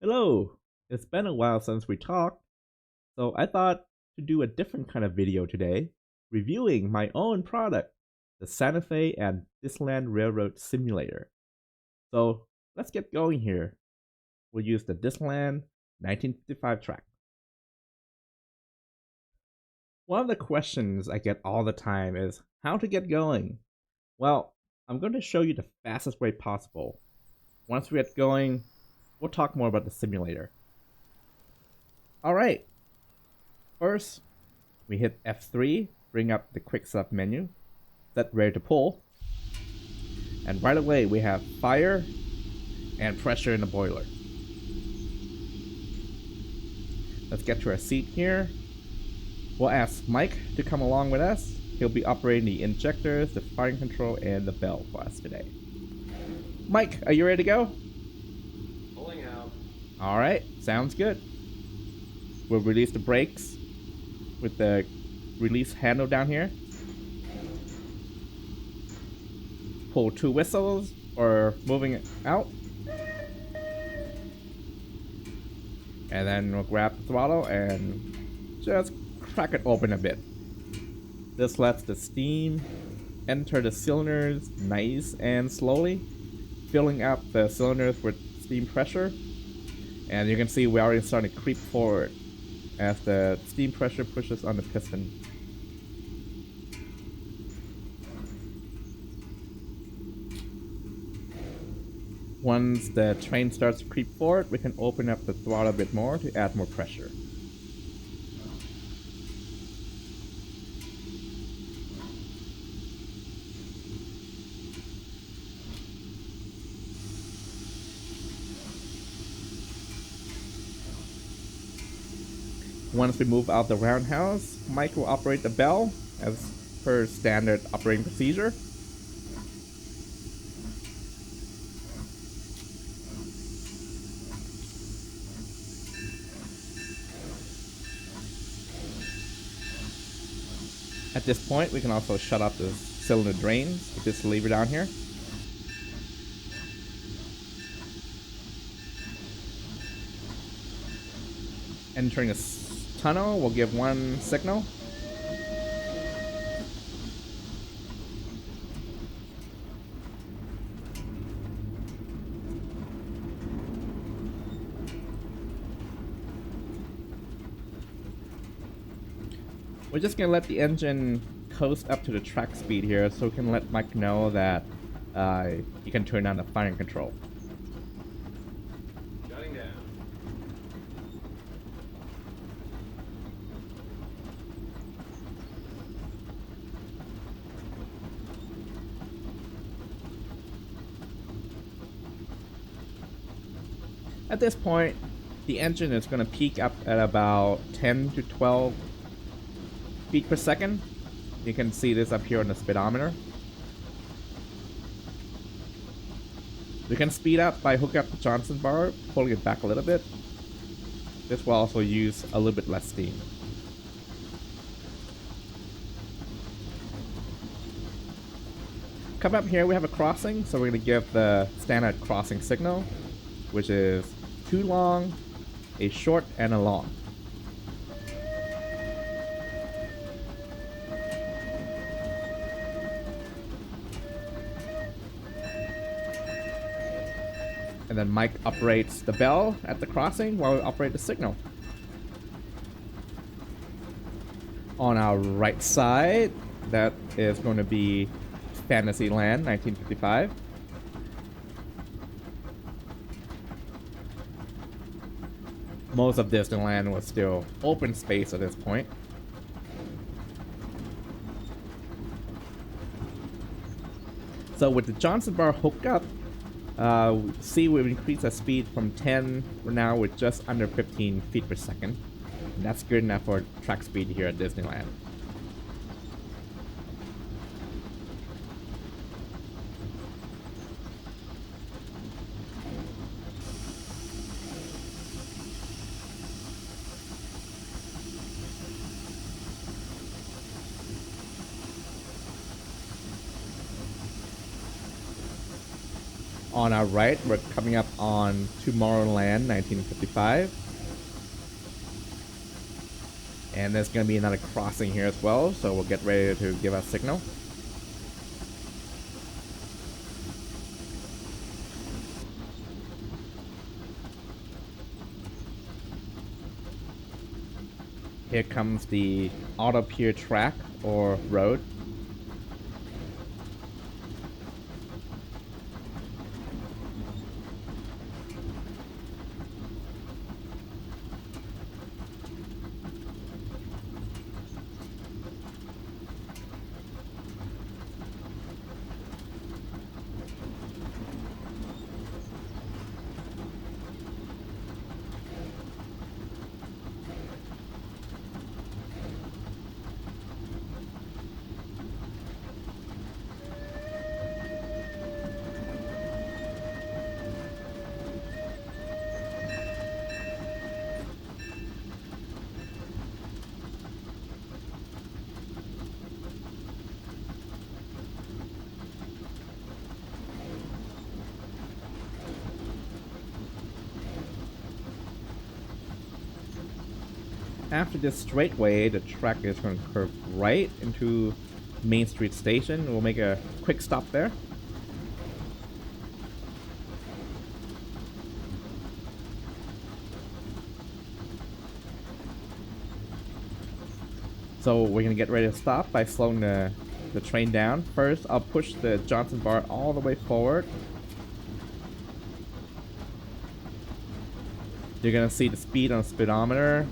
Hello! It's been a while since we talked, so I thought to do a different kind of video today, reviewing my own product, the Santa Fe and Disneyland Railroad Simulator. So let's get going here. We'll use the Disneyland 1955 track. One of the questions I get all the time is how to get going. Well, I'm going to show you the fastest way possible. Once we get going, we'll talk more about the simulator. Alright, first we hit F3, bring up the quick setup menu, set ready to pull, and right away we have fire and pressure in the boiler. Let's get to our seat here. We'll ask Mike to come along with us. He'll be operating the injectors, the firing control, and the bell for us today. Mike, are you ready to go? Pulling out. Alright, sounds good. We'll release the brakes with the release handle down here. Pull 2 whistles or moving it out. And then we'll grab the throttle and just crack it open a bit. This lets the steam enter the cylinders nice and slowly, filling up the cylinders with steam pressure. And you can see we're already starting to creep forward as the steam pressure pushes on the piston. Once the train starts to creep forward, we can open up the throttle a bit more to add more pressure. Once we move out the roundhouse, Mike will operate the bell as per standard operating procedure. At this point, we can also shut off the cylinder drains with this lever down here. Entering a tunnel, we'll give 1 signal. We're just gonna let the engine coast up to the track speed here so we can let Mike know that you can turn on the firing control. Shutting down. At this point, the engine is going to peak up at about 10 to 12 feet per second. You can see this up here on the speedometer. We can speed up by hooking up the Johnson bar, pulling it back a little bit. This will also use a little bit less steam. Come up here, we have a crossing, so we're going to give the standard crossing signal, which is 2 long, a short, and a long. And then Mike operates the bell at the crossing while we operate the signal. On our right side, that is going to be Fantasyland 1955. Most of Disneyland was still open space at this point. So with the Johnson bar hooked up, see we've increased the speed from 10, we're now with just under 15 feet per second. And that's good enough for track speed here at Disneyland. On our right, we're coming up on Tomorrowland 1955. And there's going to be another crossing here as well, so we'll get ready to give a signal. Here comes the auto pier track or road. After this straightway, the track is going to curve right into Main Street Station. We'll make a quick stop there. So we're going to get ready to stop by slowing the train down. First, I'll push the Johnson bar all the way forward. You're going to see the speed on the speedometer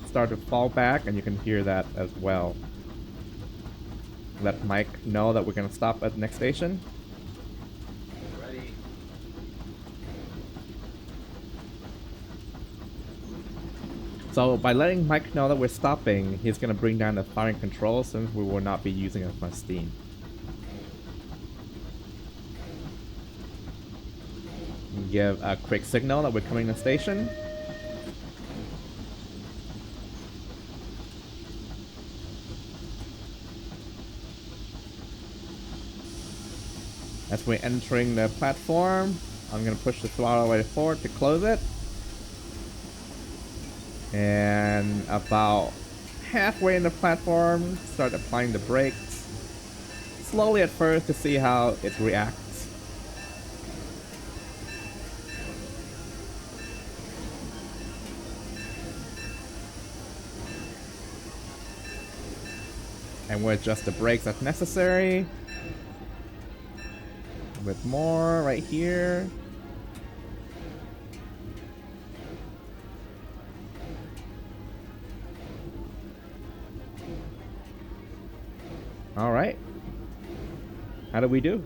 start to fall back, and you can hear that as well. Let Mike know that we're going to stop at the next station. Ready. So by letting Mike know that we're stopping, he's going to bring down the firing control since we will not be using as much steam. Give a quick signal that we're coming to the station. As we're entering the platform, I'm going to push the throttle way forward to close it. And about halfway in the platform, start applying the brakes. Slowly at first to see how it reacts. And we'll adjust the brakes as necessary. A bit more right here. All right. How do we do?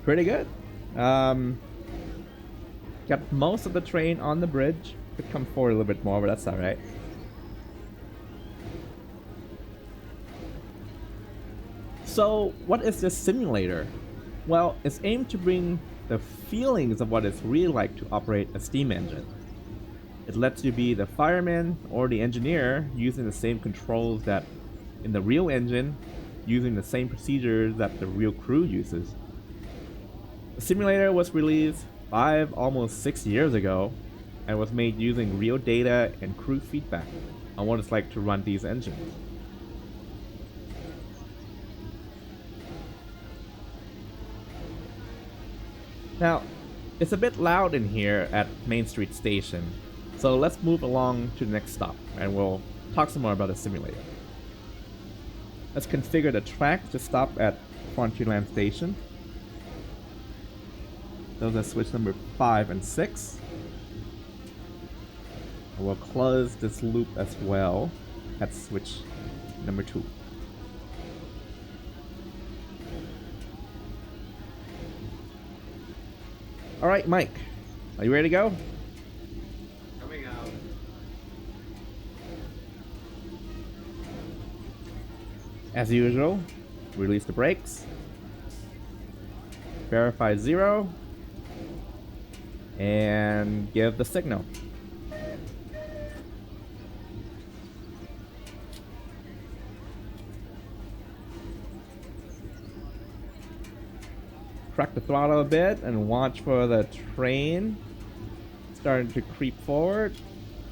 Pretty good. Got most of the train on the bridge. Could come forward a little bit more, but that's all right. So, what is this simulator? Well, it's aimed to bring the feelings of what it's really like to operate a steam engine. It lets you be the fireman or the engineer using the same controls that in the real engine, using the same procedures that the real crew uses. The simulator was released 5, almost 6 years ago and was made using real data and crew feedback on what it's like to run these engines. Now, it's a bit loud in here at Main Street Station, so let's move along to the next stop and we'll talk some more about the simulator. Let's configure the track to stop at Frontierland Station. Those are switch number 5 and 6. And we'll close this loop as well at switch number 2. Alright, Mike, are you ready to go? Coming out. As usual, release the brakes. Verify 0. And give the signal. crack the throttle a bit and watch for the train starting to creep forward.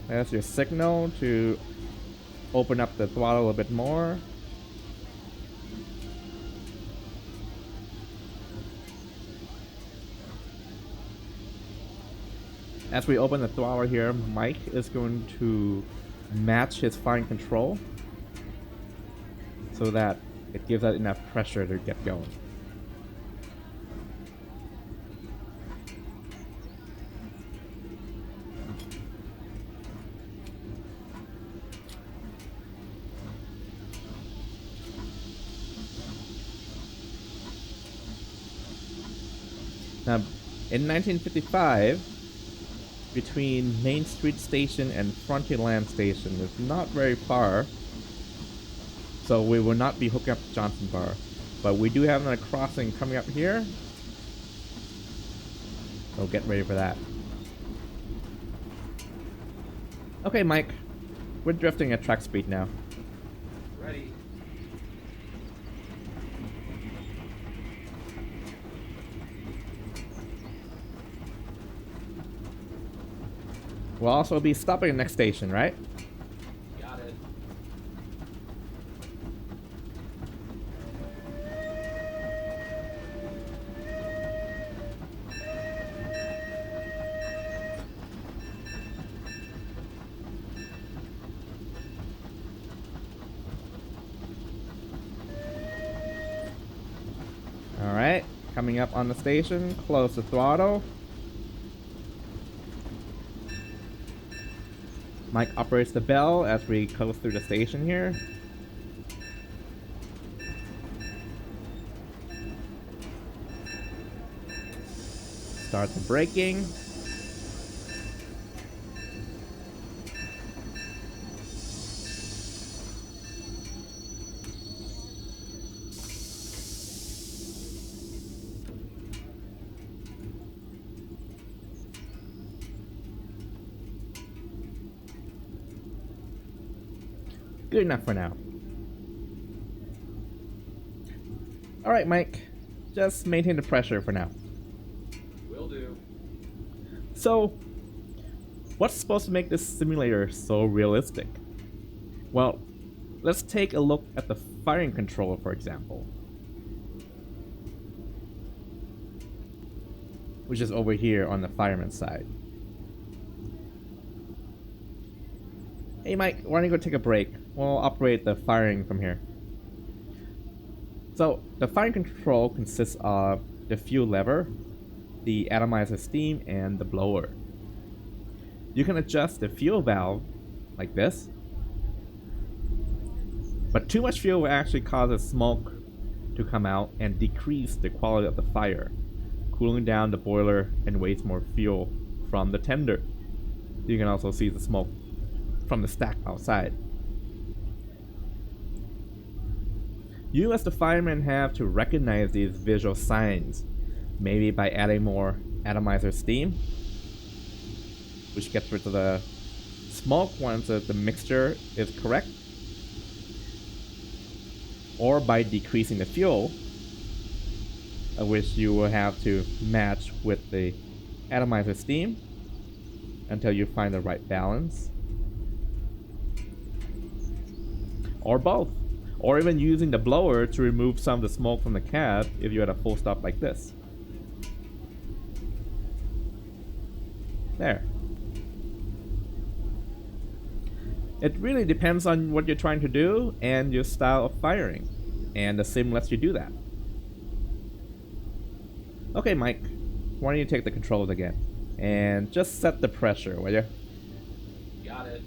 That's your signal to open up the throttle a bit more. As we open the throttle here, Mike is going to match his firing control so that it gives us enough pressure to get going. Now, in 1955, between Main Street Station and Frontierland Station is not very far, so we will not be hooking up to Johnson Bar. But we do have another crossing coming up here, so get ready for that. Okay, Mike, we're drifting at track speed now. Ready. We'll also be stopping at the next station, right? Got it. Alright, coming up on the station, close the throttle. Mike operates the bell as we coast through the station here. Start the braking. Good enough for now. Alright, Mike. Just maintain the pressure for now. Will do. So, what's supposed to make this simulator so realistic? Well, let's take a look at the firing controller, for example. Which is over here on the fireman's side. Hey Mike, why don't you go take a break? We'll operate the firing from here. So, the firing control consists of the fuel lever, the atomizer steam, and the blower. You can adjust the fuel valve like this, but too much fuel will actually cause smoke to come out and decrease the quality of the fire, cooling down the boiler and waste more fuel from the tender. You can also see the smoke from the stack outside. You as the fireman have to recognize these visual signs, maybe by adding more atomizer steam, which gets rid of the smoke once the mixture is correct, or by decreasing the fuel, which you will have to match with the atomizer steam until you find the right balance. Or both. Or even using the blower to remove some of the smoke from the cab if you're at a full stop like this. There. It really depends on what you're trying to do and your style of firing. And the sim lets you do that. Okay, Mike. Why don't you take the controls again? And just set the pressure, will you? Got it.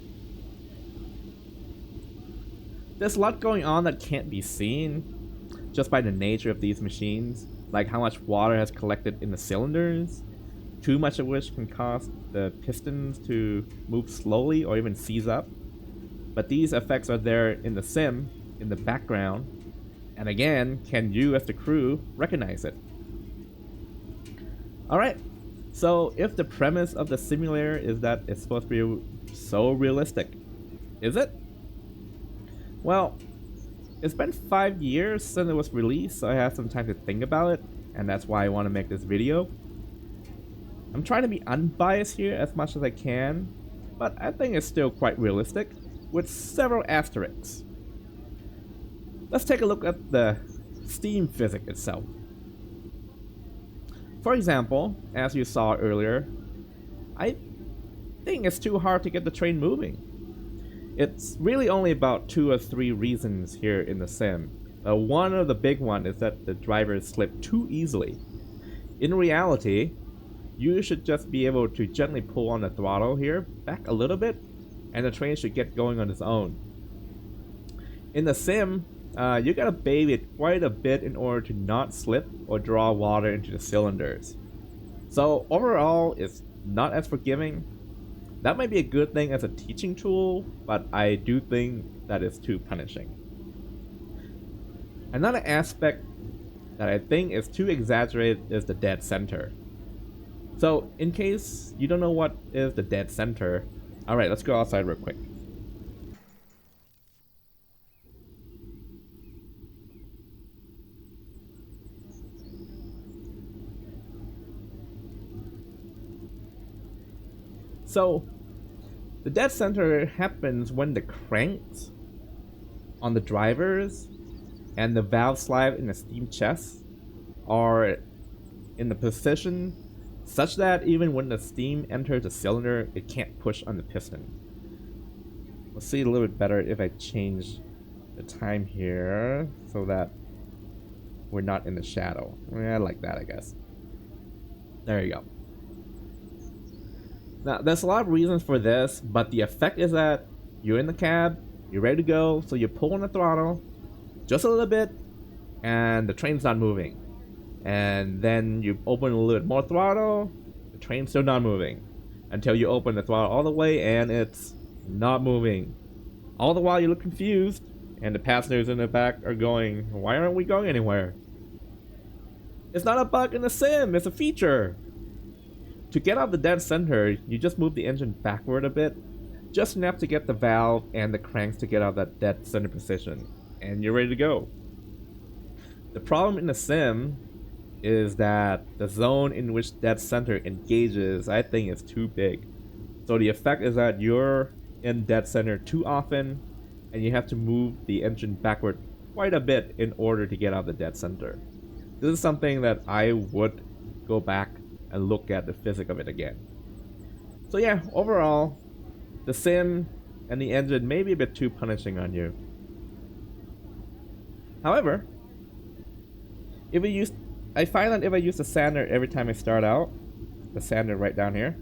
There's a lot going on that can't be seen just by the nature of these machines, like how much water has collected in the cylinders, too much of which can cause the pistons to move slowly or even seize up. But these effects are there in the sim, in the background, and again, can you as the crew recognize it? Alright, so if the premise of the simulator is that it's supposed to be so realistic, is it? Well, it's been 5 years since it was released, so I have some time to think about it. and that's why I want to make this video. I'm trying to be unbiased here as much as I can, but I think it's still quite realistic, with several asterisks. Let's take a look at the steam physics itself. For example, as you saw earlier, I think it's too hard to get the train moving. It's really only about 2 or 3 reasons here in the sim. One of the big ones is that the drivers slip too easily. In reality, you should just be able to gently pull on the throttle here back a little bit, and the train should get going on its own. In the sim, you gotta bathe it quite a bit in order to not slip or draw water into the cylinders. So overall, it's not as forgiving. That might be a good thing as a teaching tool, but I do think that it's too punishing. Another aspect that I think is too exaggerated is the dead center. So in case you don't know what is the dead center, alright, let's go outside real quick. So, the dead center happens when the cranks on the drivers and the valve slide in the steam chest are in the position such that even when the steam enters the cylinder, it can't push on the piston. We'll see a little bit better if I change the time here so that we're not in the shadow. I like that, I guess. There you go. Now, there's a lot of reasons for this, but the effect is that you're in the cab, you're ready to go, so you pull on the throttle just a little bit, and the train's not moving. And then you open a little bit more throttle, the train's still not moving. Until you open the throttle all the way, and it's not moving. All the while you look confused, and the passengers in the back are going, why aren't we going anywhere? It's not a bug in the sim, it's a feature! To get out the dead center, you just move the engine backward a bit, just enough to get the valve and the cranks to get out of that dead center position, and you're ready to go. The problem in the sim is that the zone in which dead center engages, I think, is too big. So the effect is that you're in dead center too often, and you have to move the engine backward quite a bit in order to get out of the dead center. This is something that I would go back and look at the physics of it again. So yeah, overall, the sim and the engine may be a bit too punishing on you. However, I find that if I use the sander every time I start out, the sander right down here,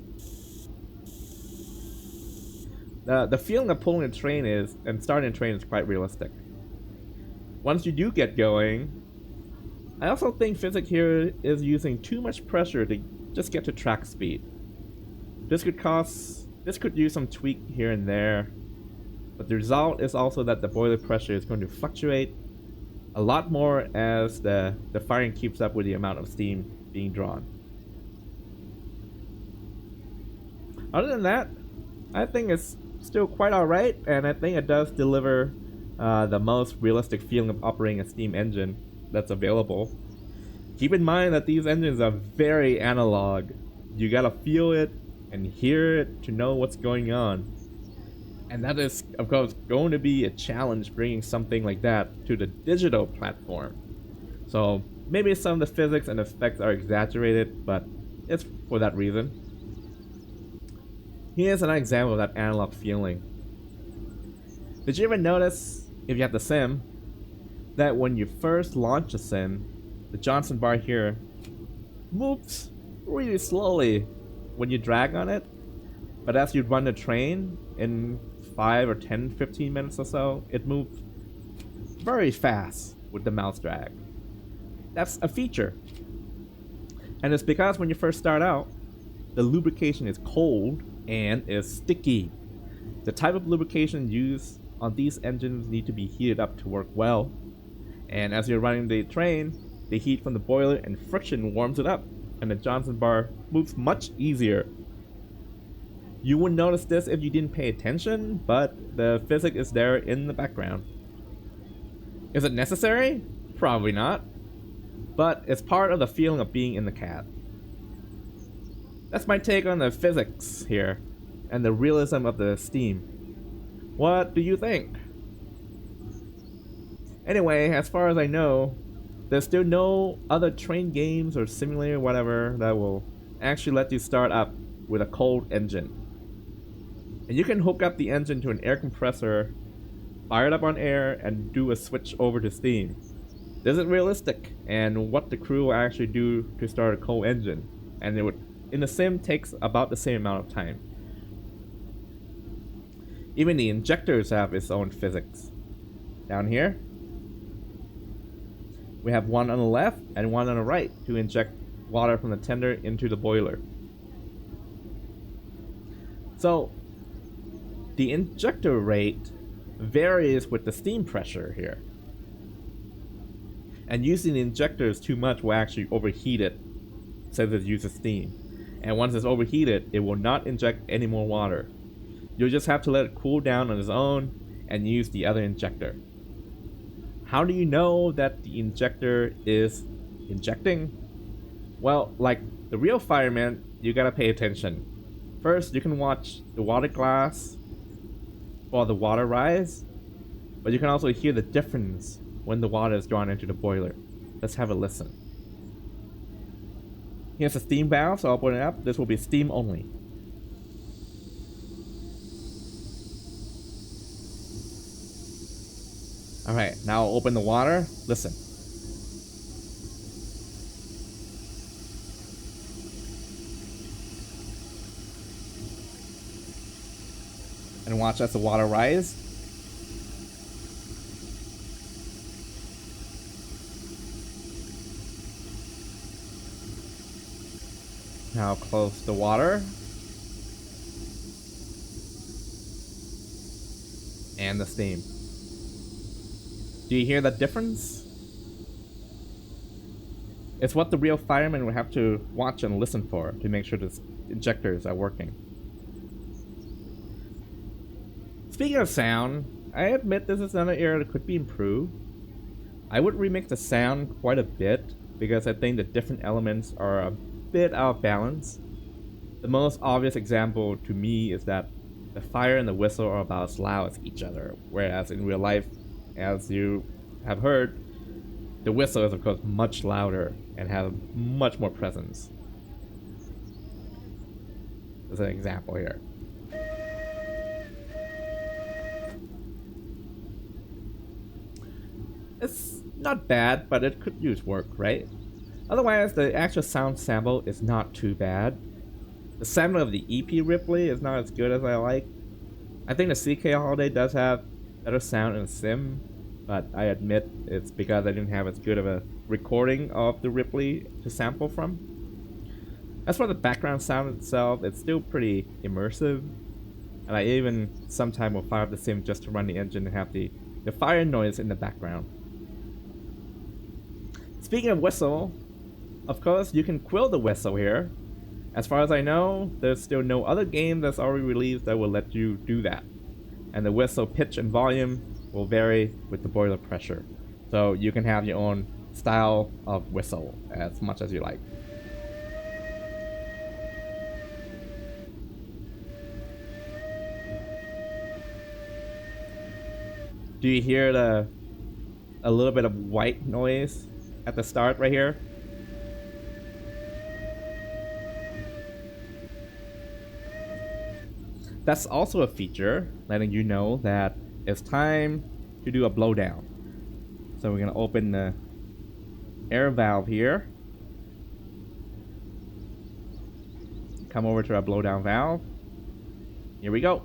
the feeling of pulling a train and starting a train is quite realistic. Once you do get going, I also think physics here is using too much pressure to just get to track speed. This could use some tweak here and there, but the result is also that the boiler pressure is going to fluctuate a lot more as the firing keeps up with the amount of steam being drawn. Other than that, I think it's still quite alright, and I think it does deliver the most realistic feeling of operating a steam engine that's available. Keep in mind that these engines are very analog. You gotta feel it and hear it to know what's going on. And that is, of course, going to be a challenge bringing something like that to the digital platform. So maybe some of the physics and effects are exaggerated, but it's for that reason. Here's an example of that analog feeling. Did you ever notice, if you have the sim, that when you first launch a sim, the Johnson bar here moves really slowly when you drag on it, but as you run the train in 5 or 10, 15 minutes or so, it moves very fast with the mouse drag. That's a feature. And it's because when you first start out, the lubrication is cold and is sticky. The type of lubrication used on these engines need to be heated up to work well. And as you're running the train, the heat from the boiler and friction warms it up, and the Johnson bar moves much easier. You wouldn't notice this if you didn't pay attention, but the physics is there in the background. Is it necessary? Probably not. but it's part of the feeling of being in the cat. That's my take on the physics here, and the realism of the Steam. What do you think? Anyway, as far as I know, there's still no other train games or simulator whatever that will actually let you start up with a cold engine. And you can hook up the engine to an air compressor, fire it up on air, and do a switch over to steam. This is realistic, and what the crew will actually do to start a cold engine. And it would, in the sim, takes about the same amount of time. Even the injectors have its own physics. Down here, we have one on the left and one on the right to inject water from the tender into the boiler. So, the injector rate varies with the steam pressure here. And using the injectors too much will actually overheat it, since it uses steam. And once it's overheated, it will not inject any more water. You'll just have to let it cool down on its own and use the other injector. How do you know that the injector is injecting? Well, like the real fireman, you gotta pay attention. First, you can watch the water glass for the water rise, but you can also hear the difference when the water is drawn into the boiler. Let's have a listen. Here's the steam valve, so I'll open it up. This will be steam only. Alright, now I'll open the water. Listen. And watch as the water rise. Now close the water. And the steam. Do you hear that difference? It's what the real fireman would have to watch and listen for to make sure the injectors are working. Speaking of sound, I admit this is another area that could be improved. I would remix the sound quite a bit because I think the different elements are a bit out of balance. The most obvious example to me is that the fire and the whistle are about as loud as each other, whereas in real life, as you have heard, the whistle is of course much louder and has much more presence. As an example here. It's not bad, but it could use work, right? Otherwise, the actual sound sample is not too bad. The sampling of the EP Ripley is not as good as I like. I think the CK Holiday does have better sound in the sim, but I admit it's because I didn't have as good of a recording of the Ripley to sample from. As for the background sound itself, it's still pretty immersive, and I even sometimes will fire up the sim just to run the engine and have the fire noise in the background. Speaking of whistle, of course you can quill the whistle here. As far as I know, there's still no other game that's already released that will let you do that. And the whistle pitch and volume will vary with the boiler pressure. So you can have your own style of whistle as much as you like. Do you hear a little bit of white noise at the start right here? That's also a feature letting you know that it's time to do a blowdown. So we're gonna open the air valve here. Come over to our blowdown valve. Here we go.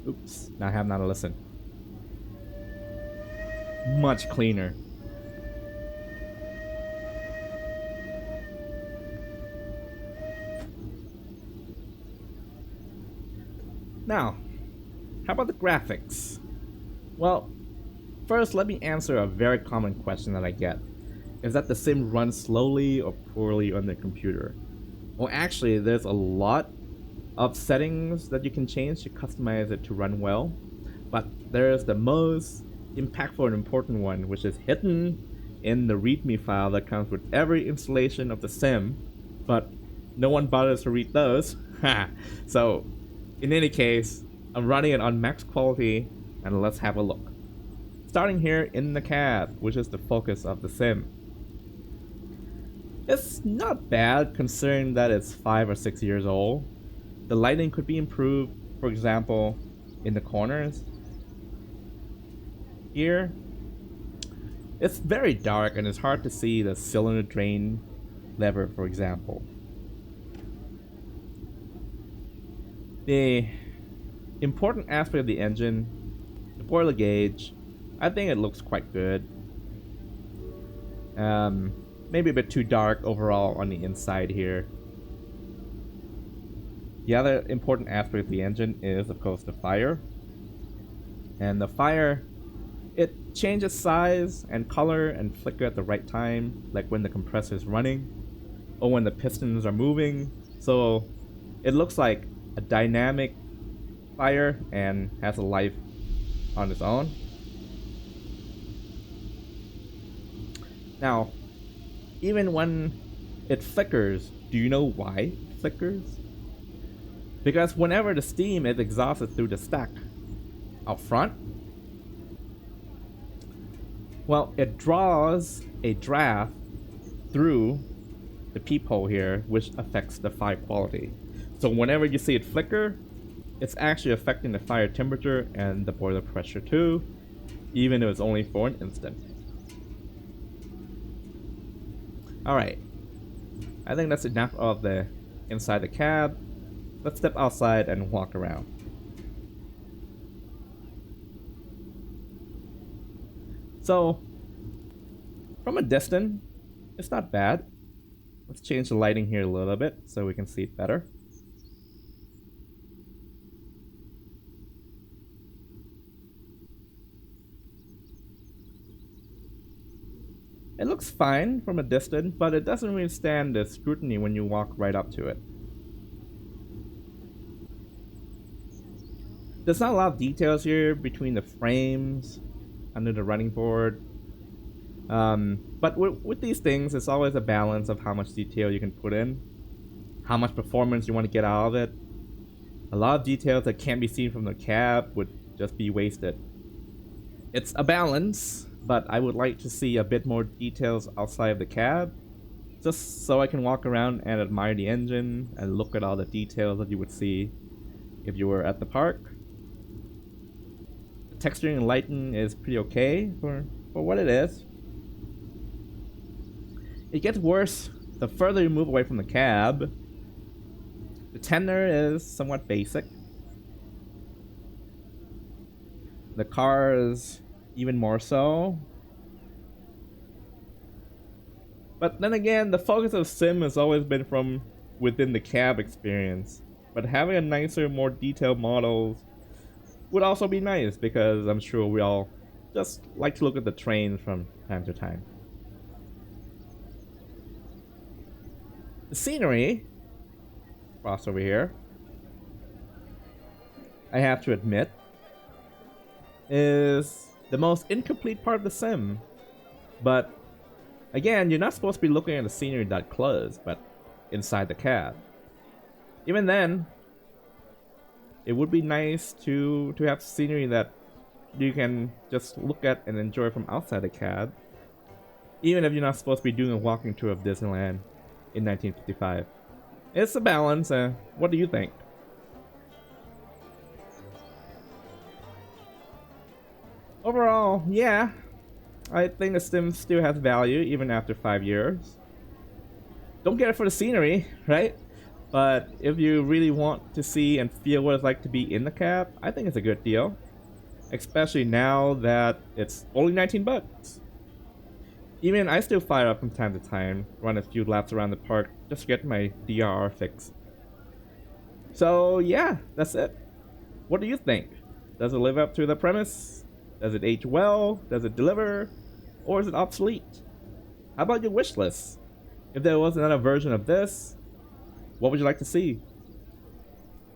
Oops, now I have not to listen. Much cleaner. Now, how about the graphics? Well, first let me answer a very common question that I get. is that the sim runs slowly or poorly on the computer. Well, actually, there's a lot of settings that you can change to customize it to run well, but there's the most impactful and important one, which is hidden in the README file that comes with every installation of the sim, but no one bothers to read those. So, in any case, I'm running it on max quality, and let's have a look. Starting here in the cab, which is the focus of the sim. It's not bad considering that it's 5 or 6 years old. The lighting could be improved, for example, in the corners. Here, it's very dark and it's hard to see the cylinder drain lever, for example. The important aspect of the engine, the boiler gauge, I think it looks quite good. Maybe a bit too dark overall on the inside here. The other important aspect of the engine is, of course, the fire. And the fire, it changes size and color and flicker at the right time, like when the compressor is running or when the pistons are moving. So it looks like a dynamic fire and has a life on its own. Now, even when it flickers, do you know why it flickers? Because whenever the steam is exhausted through the stack out front, well, it draws a draft through the peephole here, which affects the fire quality. So whenever you see it flicker, it's actually affecting the fire temperature and the boiler pressure too, even if it's only for an instant. Alright, I think that's enough of the inside the cab. Let's step outside and walk around. So, from a distance, it's not bad. Let's change the lighting here a little bit so we can see it better. It looks fine from a distance, but it doesn't really stand the scrutiny when you walk right up to it. There's not a lot of details here between the frames, under the running board. But with these things, it's always a balance of how much detail you can put in, how much performance you want to get out of it. A lot of details that can't be seen from the cab would just be wasted. It's a balance, but I would like to see a bit more details outside of the cab, just so I can walk around and admire the engine and look at all the details that you would see if you were at the park. The texturing and lighting is pretty okay for what it is. It gets worse the further you move away from the cab. The tender is somewhat basic. The car is even more so. But then again, the focus of Sim has always been from within the cab experience. But having a nicer, more detailed models would also be nice, because I'm sure we all just like to look at the trains from time to time. The scenery, cross over here, I have to admit, is the most incomplete part of the sim. But again, you're not supposed to be looking at the scenery that close, but inside the cab. Even then, it would be nice to have scenery that you can just look at and enjoy from outside the cab, even if you're not supposed to be doing a walking tour of Disneyland in 1955. It's a balance. What do you think? Overall, yeah, I think the sim still has value even after 5 years. Don't get it for the scenery, right? But if you really want to see and feel what it's like to be in the cab, I think it's a good deal. Especially now that it's only 19 bucks. Even I still fire up from time to time, run a few laps around the park just to get my DRR fix. So yeah, that's it. What do you think? Does it live up to the premise? Does it age well? Does it deliver? Or is it obsolete? How about your wish list? If there was another version of this, what would you like to see?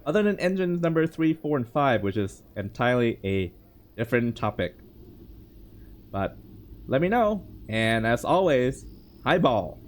Other than engines number 3, 4, and 5, which is entirely a different topic. But let me know, and as always, highball!